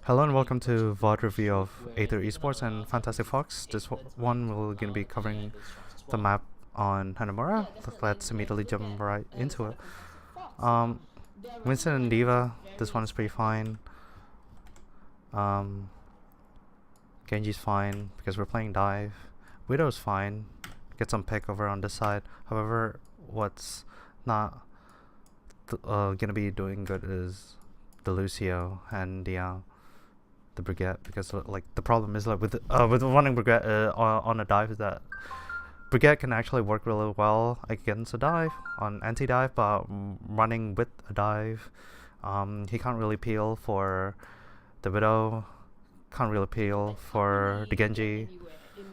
Hello and welcome to VOD review of Aether esports and Fantastic Fox. This one we're going to be covering the map on Hanamura. Let's immediately jump right into it. Um, Winston and Diva, this one is pretty fine. Genji's fine because we're playing dive. Widow's fine. Get some pick over on this side. However, what's not gonna be doing good is the Lucio and the Brigette, because like the problem is like with running Brigette on a dive is that Brigette can actually work really well against a dive on anti-dive, but running with a dive, he can't really peel for the Widow, can't really peel for the Genji,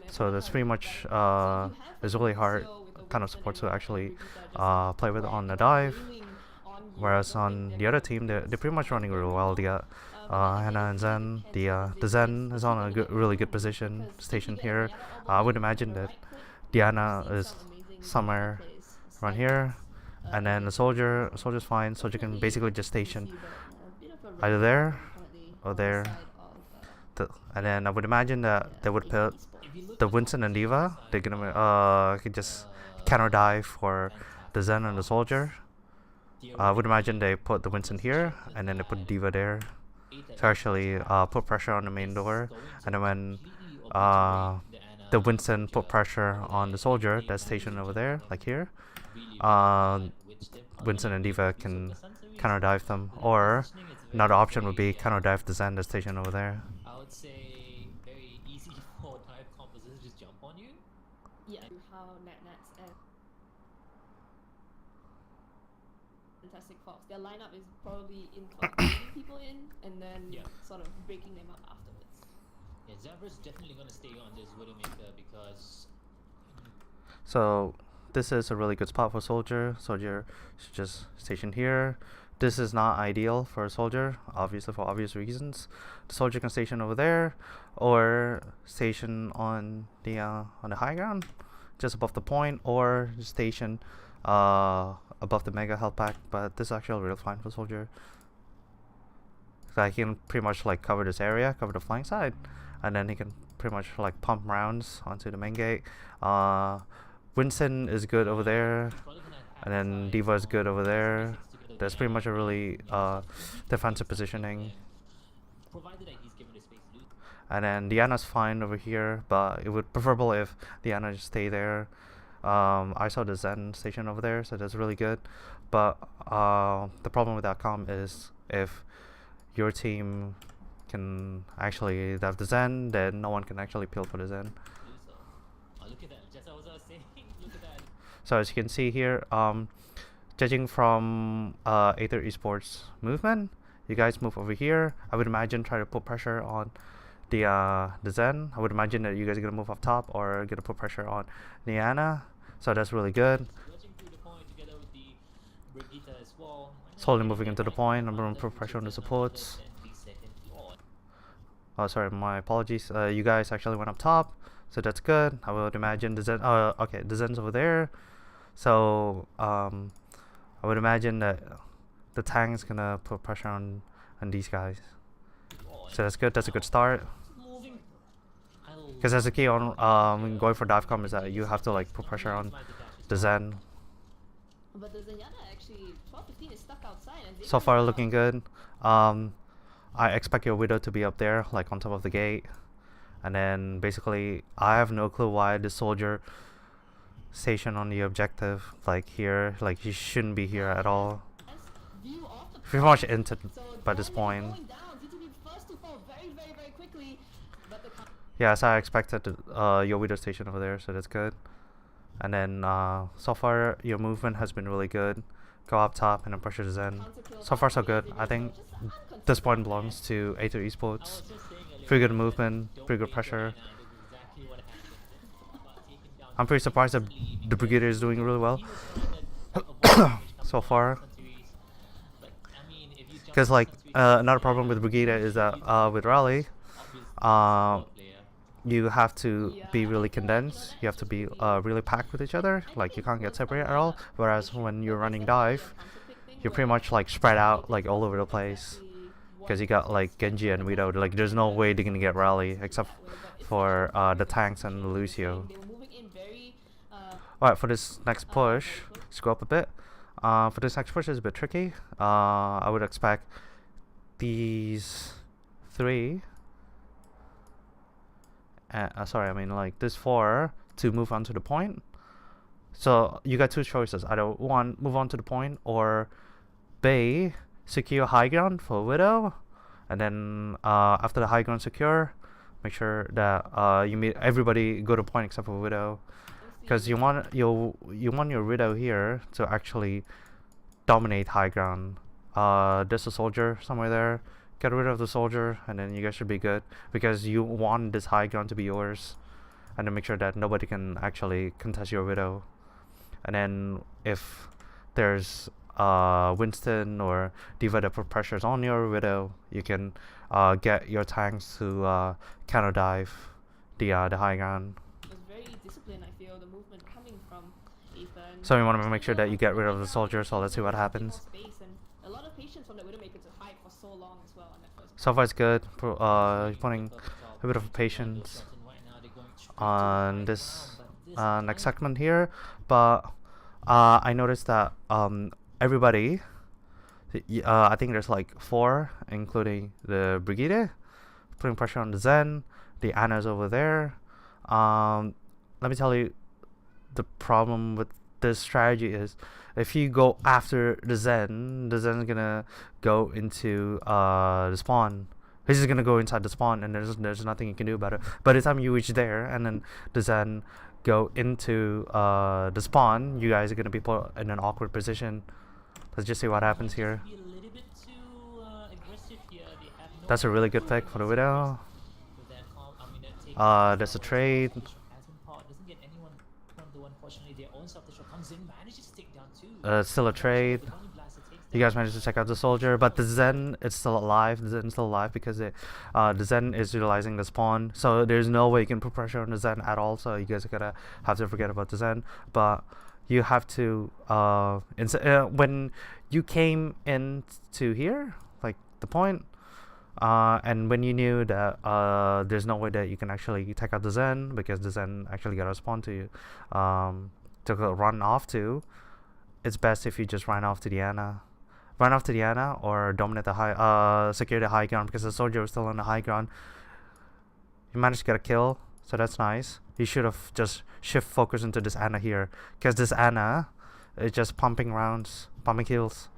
so that's pretty much it's really hard kind of support to actually play with on the dive. Whereas on the other team, they're pretty much running really well. They got Hannah and Zen. The Zen is on a really good position station here. I would imagine that Diana is somewhere around here, and then the soldier's fine. Soldier can basically just station either there or there. And then I would imagine that they would put the Winston and Diva. They're gonna could just counter dive for the Zen and the soldier. I would imagine they put the Winston here, and then they put Diva there to actually put pressure on the main door. And then when the Winston put pressure on the soldier that's stationed over there, like here, Winston and Diva can counter dive them. Or another option would be counter dive the Zen that's stationed over there. I would say very easy for dive composites just jump on you. Yeah, how Nats and Fantastic Fox, their lineup is probably incorporating people in and then sort of breaking them up afterwards. Yeah, Zabra's definitely gonna stay on this Widowmaker because So this is a really good spot for Soldier. Soldier should just station here. This is not ideal for a Soldier, obviously for obvious reasons. The Soldier can station over there, or station on the high ground, just above the point, or station above the mega health pack. But this is actually real fine for Soldier. So he can pretty much like cover this area, cover the flank side, and then he can pretty much like pump rounds onto the main gate. Winston is good over there, and then Diva is good over there. That's pretty much a really defensive positioning. And then Diana's fine over here, but it would preferable if Diana just stay there. I saw the Zen station over there, so that's really good. But the problem with that comp is if your team can actually have the Zen, then no one can actually peel for the Zen. So as you can see here, judging from Aether esports movement, you guys move over here. I would imagine try to put pressure on the Zen. I would imagine that you guys are gonna move up top or gonna put pressure on Niana. So that's really good. Slowly moving into the point. I'm gonna put pressure on the supports. Oh, sorry, my apologies. You guys actually went up top, so that's good. I would imagine the Zen. Okay, the Zen's over there. So I would imagine that the tank's gonna put pressure on these guys. So that's good. That's a good start. Because that's the key on going for dive comp is that you have to like put pressure on the Zen. But the Zenyatta actually 12-15 is stuck outside. And so far looking good. I expect your Widow to be up there, like on top of the gate. And then basically, I have no clue why the soldier station on the objective, like here, like he shouldn't be here at all. Pretty much entered by this point. Yeah, so I expected your Widow station over there, so that's good. And then so far your movement has been really good. Go up top and then pressure the Zen. So far so good. I think this point belongs to Aether esports. Pretty good movement, pretty good pressure. I'm pretty surprised that the Brigadier is doing really well so far. Because like another problem with Brigadier is that with Rally, you have to be really condensed. You have to be really packed with each other. Like you can't get separated at all. Whereas when you're running dive, you're pretty much like spread out like all over the place. because you got like Genji and Widow. Like there's no way they're gonna get rally except for the tanks and Lucio. Alright, for this next push, scroll up a bit. For this next push is a bit tricky. I would expect these three. Sorry, I mean like this four to move on to the point. So you got two choices: either one, move on to the point, or B, secure high ground for Widow, and then after the high ground secure, make sure that you meet everybody go to point except for Widow, because you want your Widow here to actually dominate high ground. There's a soldier somewhere there. Get rid of the soldier, and then you guys should be good, because you want this high ground to be yours, and then make sure that nobody can actually contest your Widow. And then if there's Winston or D.Va that put pressures on your Widow, you can get your tanks to counter dive the high ground. It was very disciplined, I feel, the movement coming from Aether. So we want to make sure that you get rid of the soldier, so let's see what happens. A lot of patience from the Widowmaker to hide for so long as well on that first. So far it's good. Putting a bit of patience on this next segment here, but I noticed that everybody, I think there's like 4, including the Brigitte, putting pressure on the Zen. The Ana's over there. Let me tell you, the problem with this strategy is if you go after the Zen's gonna go into the spawn. He's just gonna go inside the spawn, and there's nothing you can do about it. By the time you reach there, and then the Zen go into the spawn, you guys are gonna be put in an awkward position. Let's just see what happens here. That's a really good pick for the Widow. There's a trade. Still a trade. You guys managed to check out the soldier, but the Zen is still alive. The Zen's still alive because the Zen is utilizing the spawn. So there's no way you can put pressure on the Zen at all. So you guys are gonna have to forget about the Zen. But you have to when you came into here, like the point, and when you knew that there's no way that you can actually take out the Zen because the Zen actually got a spawn to you to run off to, it's best if you just run off to the Ana. Run off to the Ana or dominate the high, secure the high ground, because the soldier was still on the high ground. You managed to get a kill, so that's nice. You should have just shift focus into this Ana here, because this Ana is just pumping rounds, pumping kills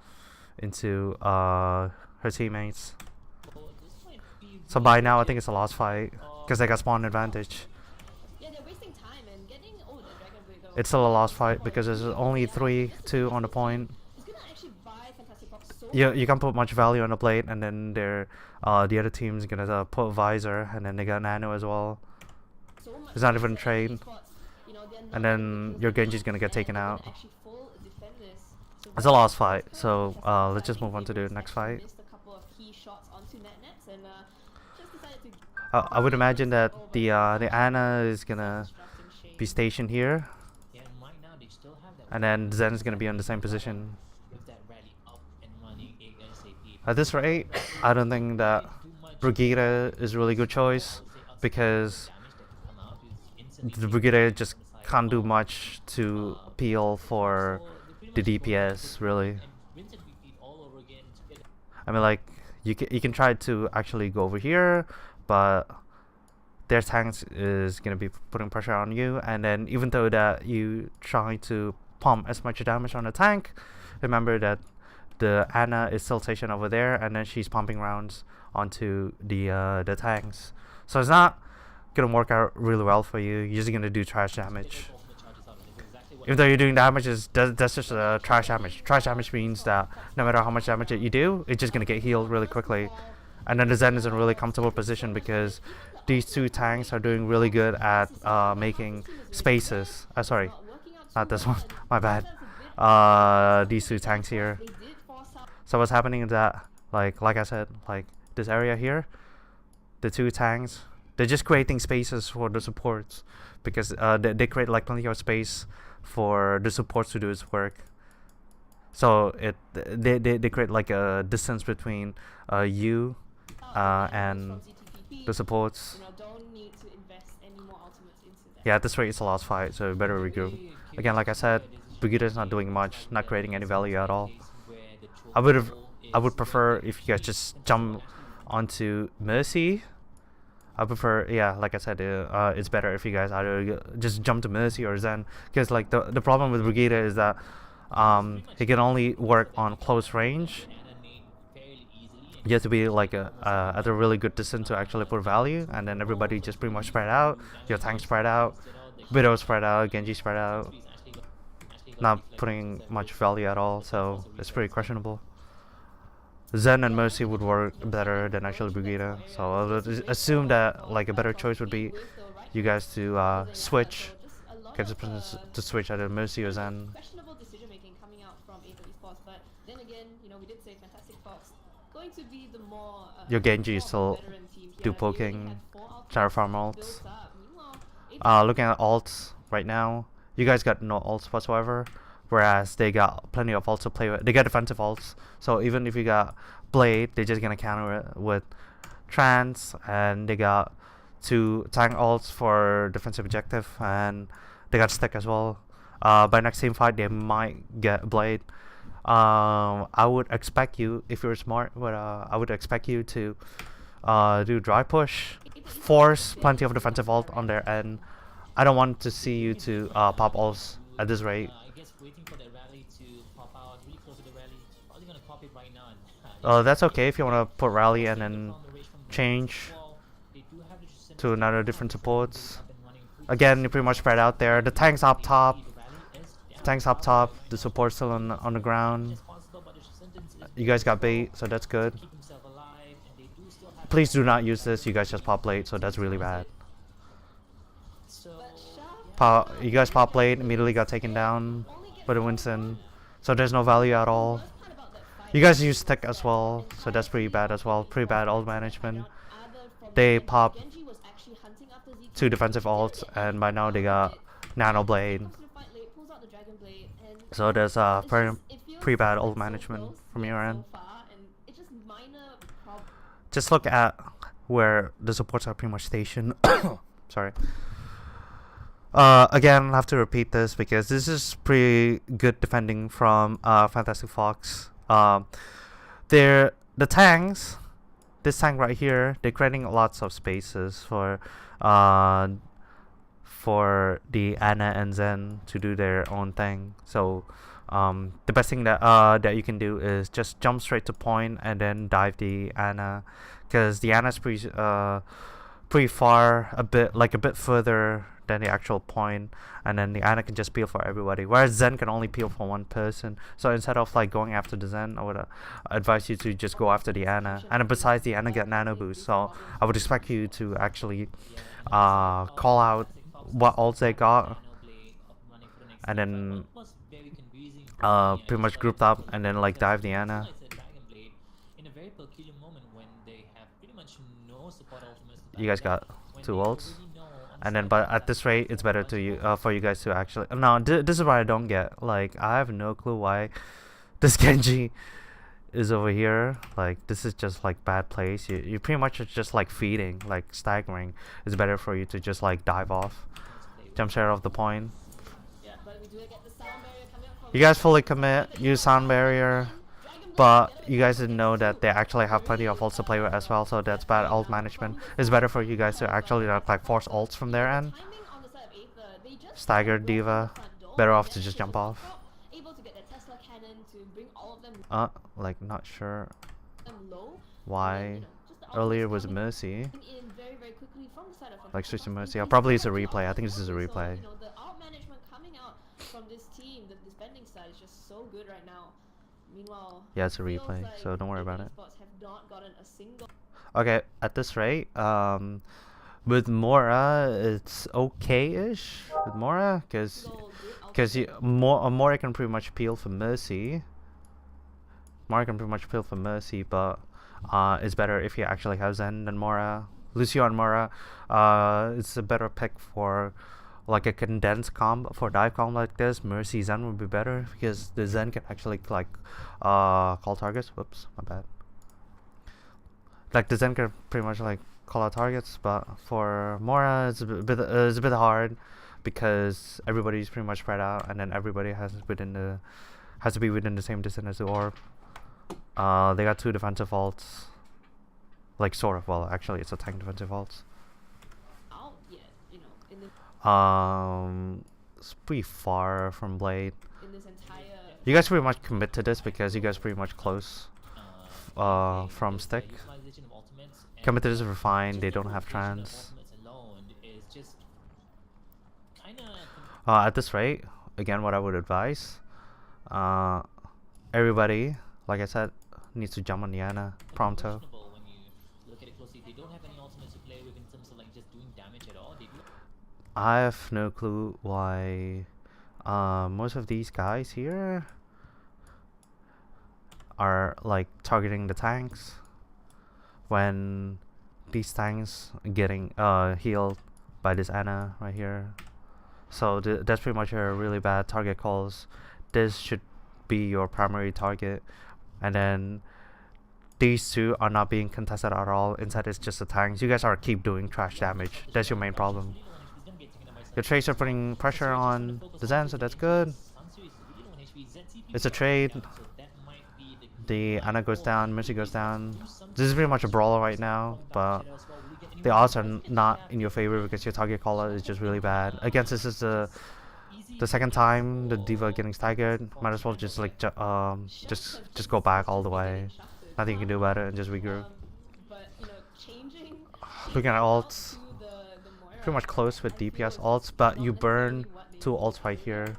into her teammates. So by now I think it's a lost fight, because they got spawn advantage. It's still a lost fight because there's only 3-2 on the point. You can't put much value on the plate, and then the other team's gonna put visor, and then they got nano as well. It's not even a trade, and then your Genji's gonna get taken out. It's a lost fight, so let's just move on to the next fight. I would imagine that the Ana is gonna be stationed here, and then Zen is gonna be on the same position. At this rate, I don't think that Brigitte is a really good choice, because the Brigitte just can't do much to peel for the DPS, really. I mean, like, you can try to actually go over here, but their tanks is gonna be putting pressure on you, and then even though that you try to pump as much damage on the tank, remember that the Ana is still stationed over there, and then she's pumping rounds onto the tanks. So it's not gonna work out really well for you. You're just gonna do trash damage. Even though you're doing damage, that's just trash damage. Trash damage means that no matter how much damage that you do, it's just gonna get healed really quickly. And then the Zen is in a really comfortable position because these two tanks are doing really good at making spaces. Sorry, not this one. My bad. These two tanks here. So what's happening is that, like I said, like this area here, the two tanks, they're just creating spaces for the supports, because they create like plenty of space for the supports to do its work. So they create like a distance between you and the supports. Don't need to invest any more ultimates into that. Yeah, at this rate it's a lost fight, so we better regroup. Again, like I said, Brigida's not doing much, not creating any value at all. I would prefer if you guys just jump onto Mercy. I prefer, yeah, like I said, it's better if you guys either just jump to Mercy or Zen, because like the problem with Brigida is that he can only work on close range. You have to be like at a really good distance to actually put value, and then everybody just pretty much spread out. Your tank spread out, Widow spread out, Genji spread out, not putting much value at all, so it's pretty questionable. Zen and Mercy would work better than actually Brigida, so I would assume that like a better choice would be you guys to switch, get the person to switch either Mercy or Zen. Questionable decision making coming out from Aether esports, but then again, we did say Fantastic Fox going to be the more your Genji is still do poking, Tower farm ults. Looking at ults right now, you guys got no ults whatsoever, whereas they got plenty of ults to play with. They got defensive ults, so even if you got Blade, they're just gonna counter it with Trance, and they got 2 tank ults for defensive objective, and they got Stick as well. By next team fight, they might get Blade. I would expect you, if you're smart, but I would expect you to do dry push, force plenty of defensive ult on their end. I don't want to see you to pop ults at this rate. That's okay if you want to put rally and then change to another different supports. Again, you're pretty much spread out there. The tank's up top. The support's still on the ground. You guys got bait, so that's good. Please do not use this. You guys just pop late, so that's really bad. You guys pop late, immediately got taken down by the Winston, so there's no value at all. You guys use Stick as well, so that's pretty bad as well. Pretty bad ult management. They pop 2 defensive ults, and by now they got Nano Blade. So there's pretty bad ult management from your end. Just look at where the supports are pretty much stationed. Sorry. Again, I'll have to repeat this because this is pretty good defending from Fantastic Fox. The tanks, this tank right here, they're creating lots of spaces for the Ana and Zen to do their own thing. So the best thing that you can do is just jump straight to point and then dive the Ana, because the Ana's pretty far, a bit further than the actual point, and then the Ana can just peel for everybody, whereas Zen can only peel for one person. So instead of like going after the Zen, I would advise you to just go after the Ana. And besides, the Ana get nano boost, so I would expect you to actually call out what ults they got, and then pretty much grouped up and then like dive the Ana. You guys got 2 ults, and then but at this rate it's better to for you guys to actually this is what I don't get. Like, I have no clue why this Genji is over here. Like, this is just like bad place. You pretty much are just like feeding, like staggering. It's better for you to just like dive off, jump share off the point. You guys fully commit, use sound barrier, but you guys didn't know that they actually have plenty of ults to play with as well, so that's bad ult management. It's better for you guys to actually like force ults from their end. Staggered Diva, better off to just jump off. Like, not sure why earlier was Mercy. Like, switch to Mercy. I'll probably use a replay. I think this is a replay. Yeah, it's a replay, so don't worry about it. Okay, at this rate, with Mora, it's okay-ish with Mora, because Mora can pretty much peel for Mercy. But it's better if you actually have Zen than Mora. Lucio and Mora, it's a better pick for like a condensed comp for dive comp like this, Mercy Zen would be better because the Zen can actually like call targets. Whoops, my bad. Like the Zen can pretty much like call out targets, but for Mora it's a bit hard because everybody's pretty much spread out, and then everybody has to be within the same distance as the orb. They got 2 defensive vaults, like sort of. Well, actually, it's a tank defensive vaults. Out yet, you know, in this It's pretty far from Blade. in this entire. You guys pretty much commit to this because you guys pretty much close from stick. Commit to this for fine. They don't have trans. At this rate, again, what I would advise, everybody, like I said, needs to jump on Yana pronto. When you look at it closely, they don't have any ultimates to play with in terms of like just doing damage at all. They do. I have no clue why most of these guys here are like targeting the tanks when these tanks are getting healed by this Ana right here. So that's pretty much a really bad target calls. This should be your primary target, and then these 2 are not being contested at all. Instead, it's just the tanks. You guys are keep doing trash damage. That's your main problem. Your trades are putting pressure on the Zen, so that's good. It's a trade. The Ana goes down, Mercy goes down. This is pretty much a brawler right now, but the odds are not in your favor because your target caller is just really bad. Against this is the second time the D.Va getting staggered. Might as well just like just go back all the way. Nothing you can do about it and just regroup. But you know, changing. Looking at alts, pretty much close with DPS alts, but you burn 2 alts right here.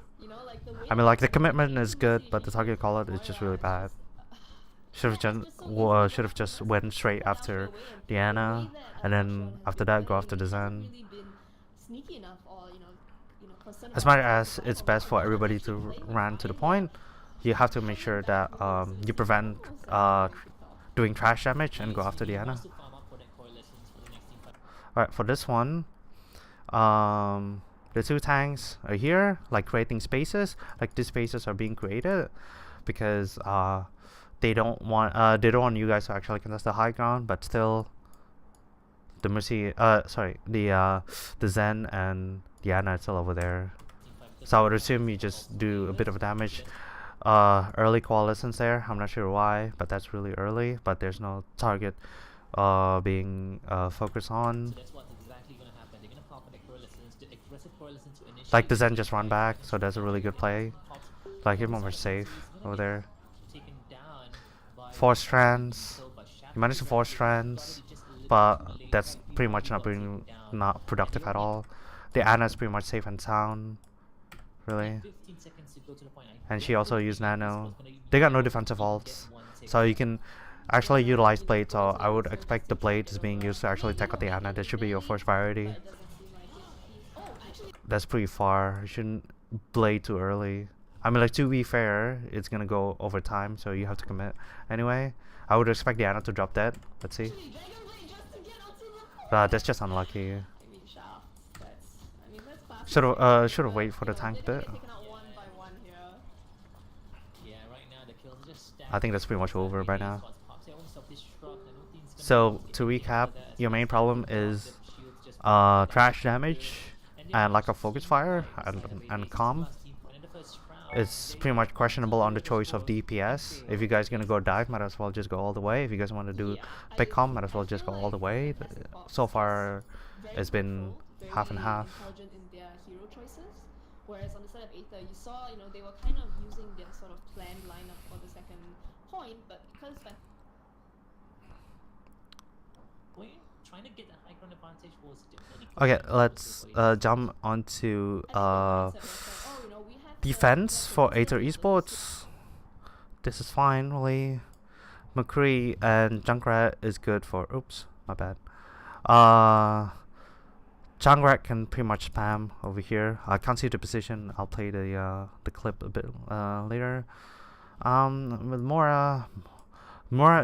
I mean, like the commitment is good, but the target caller is just really bad. Should have just went straight after Diana, and then after that go after the Zen. As much as it's best for everybody to run to the point, you have to make sure that you prevent doing trash damage and go after Diana. Alright, for this one, the 2 tanks are here, like creating spaces. Like these spaces are being created because they don't want you guys to actually contest the high ground, but still the Mercy the Zen and Diana are still over there. So I would assume you just do a bit of damage. Early coalescence there, I'm not sure why, but that's really early, but there's no target being focused on. Like the Zen just run back, so that's a really good play. Like you're more safe over there. 4 strands. You managed to 4 strands, but that's pretty much not productive at all. The Ana is pretty much safe and sound, really. And she also used Nano. They got no defensive ults, so you can actually utilize Blade. So I would expect the Blade is being used to actually tackle the Ana. That should be your first priority. That's pretty far. You shouldn't Blade too early. I mean, like, to be fair, it's gonna go over time, so you have to commit. Anyway, I would expect the Ana to drop dead. Let's see. That's just unlucky. Should've waited for the tank bit. I think that's pretty much over by now. So to recap, your main problem is trash damage and lack of focus fire and calm. It's pretty much questionable on the choice of DPS. If you guys gonna go dive, might as well just go all the way. If you guys want to do big comp, might as well just go all the way. So far, it's been half and half. Whereas on the side of Aether, you saw, you know, they were kind of using their sort of planned lineup for the second point, but because trying to get the high ground advantage was definitely. Okay, let's jump onto defense for Aether esports. This is fine, really. McCree and Junkrat is good for. Oops, my bad. Junkrat can pretty much spam over here. I can't see the position. I'll play the clip a bit later. With Mora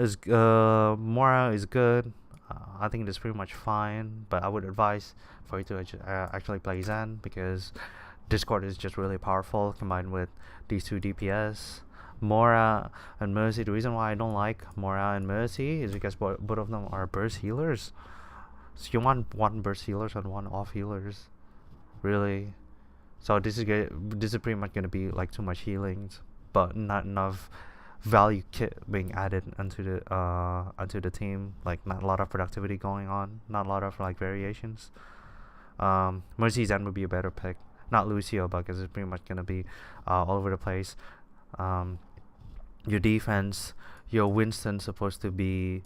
is good. I think that's pretty much fine, but I would advise for you to actually play Zen, because Discord is just really powerful combined with these two DPS. Mora and Mercy. The reason why I don't like Mora and Mercy is because both of them are burst healers. So you want one burst healers and one off healers, really. So this is pretty much gonna be like too much healings, but not enough value kit being added onto the team. Like not a lot of productivity going on, not a lot of like variations. Mercy Zen would be a better pick, not Lucio, because it's pretty much gonna be all over the place. Your defense, your Winston's supposed to be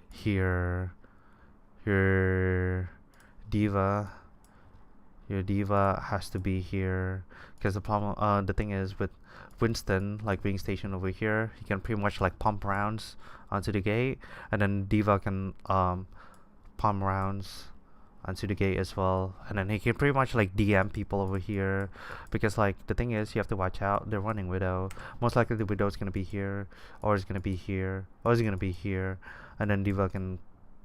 here. Your diva has to be here, because the thing is with Winston like being stationed over here, he can pretty much like pump rounds onto the gate, and then diva can pump rounds onto the gate as well, and then he can pretty much like DM people over here, because like the thing is you have to watch out, they're running Widow. Most likely the Widow is gonna be here, or is gonna be here, or is gonna be here, and then diva can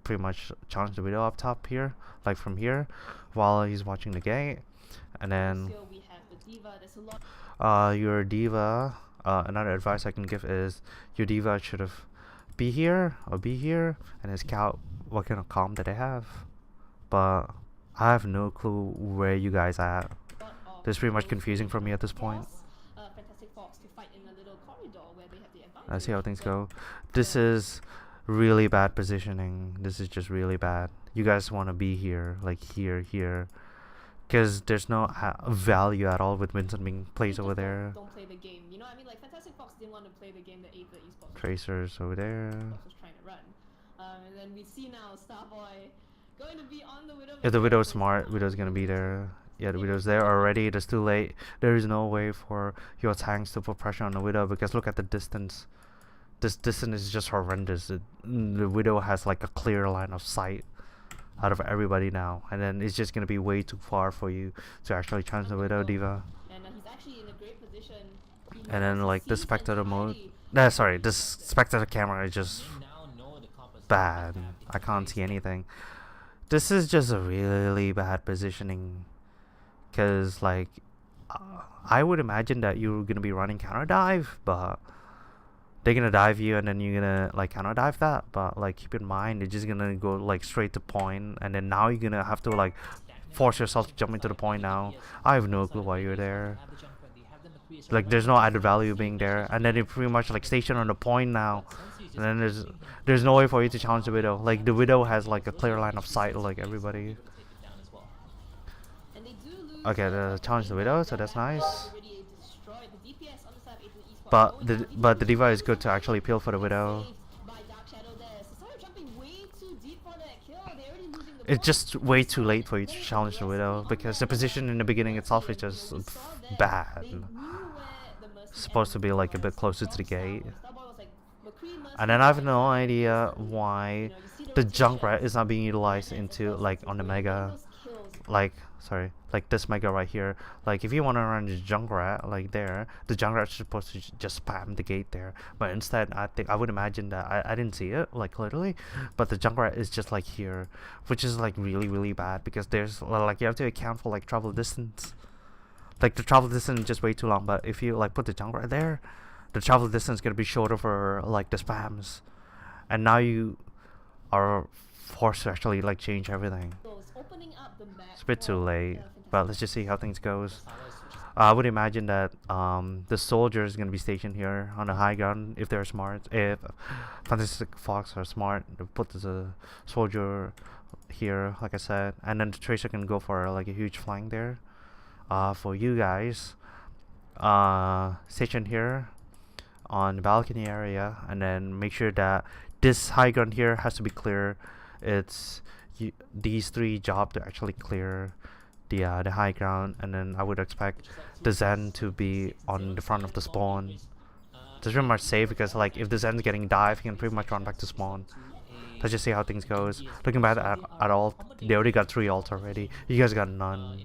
pretty much challenge the Widow up top here, like from here, while he's watching the gate. And then We have the diva. There's a lot. your diva, another advice I can give is your diva should have be here or be here and then scout what kind of comp that they have. But I have no clue where you guys at. This is pretty much confusing for me at this point. Fantastic Fox to fight in a little corridor where they have the advantage. Let's see how things go. This is really bad positioning. This is just really bad. You guys want to be here, like here, because there's no value at all with Vincent being placed over there. Don't play the game. You know what I mean? Like Fantastic Fox didn't want to play the game that Aether esports Tracers over there. was trying to run. And then we see now Starboy going to be on the Widow. If the Widow's smart, Widow's gonna be there. Yeah, the Widow's there already. It's too late. There is no way for your tanks to put pressure on the Widow, because look at the distance. This distance is just horrendous. The Widow has like a clear line of sight out of everybody now, and then it's just gonna be way too far for you to actually challenge the Widow diva. And he's actually in a great position. And then like the spectator mode. Sorry, this spectator camera is just bad. I can't see anything. This is just a really bad positioning, because like I would imagine that you're gonna be running counter dive, but they're gonna dive you and then you're gonna like counter dive that. But like keep in mind, they're just gonna go like straight to point, and then now you're gonna have to like force yourself to jump into the point now. I have no clue why you're there. Like there's no added value being there, and then you're pretty much like stationed on the point now, and then there's no way for you to challenge the Widow. Like the Widow has like a clear line of sight like everybody. Okay, the challenge the Widow, so that's nice. But the diva is good to actually peel for the Widow. It's just way too late for you to challenge the Widow, because the position in the beginning itself is just bad. It's supposed to be like a bit closer to the gate. And then I have no idea why the Junkrat is not being utilized into like on the Mega. Like this Mega right here. Like if you want to run the Junkrat like there, the Junkrat is supposed to just spam the gate there. But instead, I would imagine that I didn't see it like literally, but the Junkrat is just like here, which is like really bad, because there's like you have to account for like travel distance. Like the travel distance is just way too long. But if you like put the Junkrat there, the travel distance is gonna be shorter for like the spams, and now you are forced to actually like change everything. It's a bit too late, but let's just see how things goes. I would imagine that the soldier is gonna be stationed here on the high ground if they're smart. If Fantastic Fox are smart, they put the soldier here, like I said, and then the tracer can go for like a huge flank there. For you guys, station here on the balcony area, and then make sure that this high ground here has to be clear. It's these three job to actually clear the high ground, and then I would expect the Zen to be on the front of the spawn. It's pretty much safe, because like if the Zen's getting dive, he can pretty much run back to spawn. Let's just see how things goes. Looking back at all, they already got 3 ults already. You guys got none.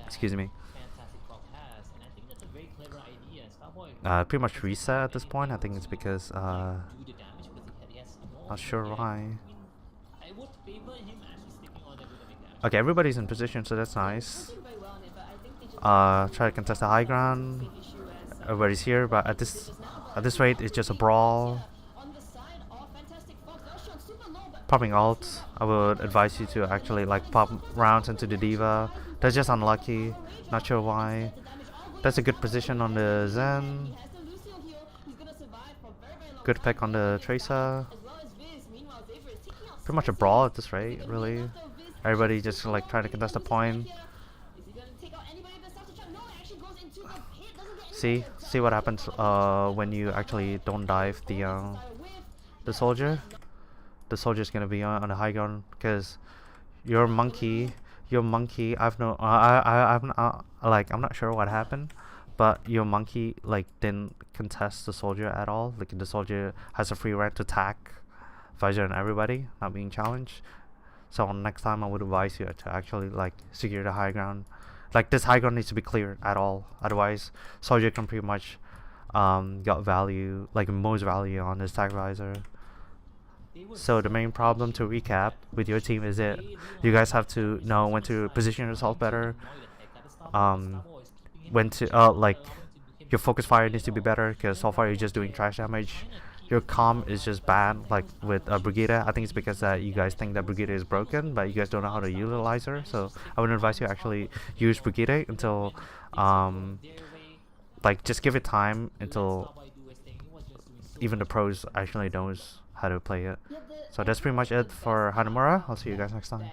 Excuse me. Pretty much reset at this point. I think it's because Not sure why. I mean, I would favor him actually sticking on there with the big damage. Okay, everybody's in position, so that's nice. They're doing very well on it, but I think they just Try to contest the high ground. same issue as Everybody's here, but at this rate, it's just a brawl. on the side of Fantastic Fox. That was shown super low, but Popping ult, I would advise you to actually like pop rounds into the diva. That's just unlucky. Not sure why. That's a good position on the Zen. he has the Lucio heal. He's gonna survive for very, very long Good time. pick on the Tracer. As well as Viz. Meanwhile, Xavier is taking out Pretty much a brawl at this rate, really. Everybody just like trying to contest the point. Is he gonna take out anybody that starts to try? No, it actually goes into the pit. Doesn't get See what happens when you actually don't dive the soldier. The soldier's gonna be on the high ground because your monkey. I've no. I'm not sure what happened, but your monkey like didn't contest the soldier at all. Like the soldier has a free right to attack Visor and everybody, not being challenged. So next time I would advise you to actually like secure the high ground. Like this high ground needs to be cleared at all. Otherwise, soldier can pretty much got value, like most value on this tag visor. So the main problem, to recap, with your team is it you guys have to know when to position yourself better. When to like your focus fire needs to be better because so far you're just doing trash damage. Your comm is just bad, like with Brigitte. I think it's because that you guys think that Brigitte is broken, but you guys don't know how to utilize her. So I would advise you actually use Brigitte until like just give it time until even the pros actually knows how to play it. So that's pretty much it for Hanamura. I'll see you guys next time.